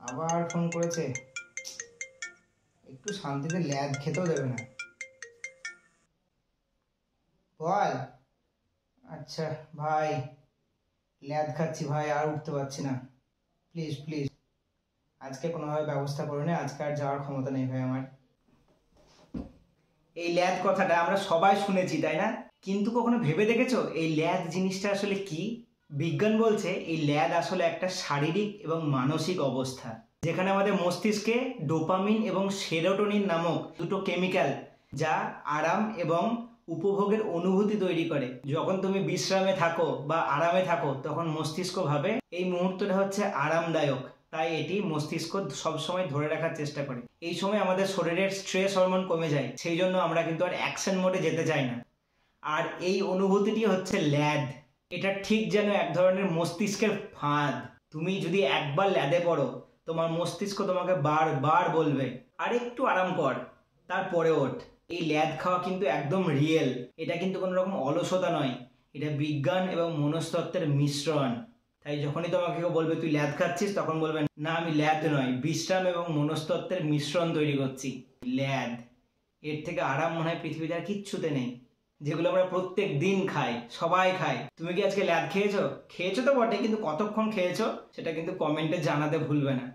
আবার ফোন করেছে, একটু শান্তিতে ল্যাদ খেতেও দেবে না। বল। আচ্ছা ভাই, ল্যাদ খাচ্ছি ভাই, আর উঠতে পারছি না। প্লিজ প্লিজ, আজকে কোনোভাবে ব্যবস্থা করে নে, আজকে আর যাওয়ার ক্ষমতা নেই ভাই আমার। এই ল্যাদ কথাটা আমরা সবাই শুনেছি, তাই না? কিন্তু কখনো ভেবে দেখেছো এই ল্যাদ জিনিসটা আসলে কি? বিজ্ঞান বলছে এই ল্যাদ আসলে একটা শারীরিক এবং মানসিক অবস্থা, যেখানে আমাদের মস্তিষ্কে ডোপামিন এবং সেরোটোনিন নামক দুটো কেমিক্যাল, যা আরাম এবং উপভোগের অনুভূতি তৈরি করে। যখন তুমি বিশ্রামে থাকো বা আরামে থাকো, তখন মস্তিষ্ক ভাবে এই মুহূর্তটা হচ্ছে আরামদায়ক, তাই এটি মস্তিষ্ক সবসময় ধরে রাখার চেষ্টা করে। এই সময় আমাদের শরীরের স্ট্রেস হরমোন কমে যায়, সেই জন্য আমরা কিন্তু আর অ্যাকশন মোডে যেতে চাই না। আর এই অনুভূতিটি হচ্ছে ল্যাদ। এটা ঠিক যেন এক ধরনের মস্তিষ্কের ফাঁদ। তুমি যদি একবার ল্যাদে পড়ো, তোমার মস্তিষ্ক তোমাকে বারবার বলবে আর একটু আরাম কর, তারপরে ওঠ। এই ল্যাদ খাওয়া কিন্তু একদম রিয়েল, এটা কিন্তু কোনো রকম অলসতা নয়, এটা বিজ্ঞান এবং মনস্তত্ত্বের মিশ্রণ। তাই যখনই তোমাকে কেউ বলবে তুই ল্যাদ খাচ্ছিস, তখন বলবেন না, আমি ল্যাদ নয়, বিশ্রাম এবং মনস্তত্ত্বের মিশ্রণ তৈরি করছি, ল্যাদ। এর থেকে আরাম মনে হয় পৃথিবীতে আর কিচ্ছুতে নেই, যেগুলো আমরা প্রত্যেক দিন খাই, সবাই খায়। তুমি কি আজকে ল্যাদ খেয়েছো? খেয়েছো তো বটে, কিন্তু কতক্ষণ খেয়েছো সেটা কিন্তু কমেন্টে জানাতে ভুলবে না।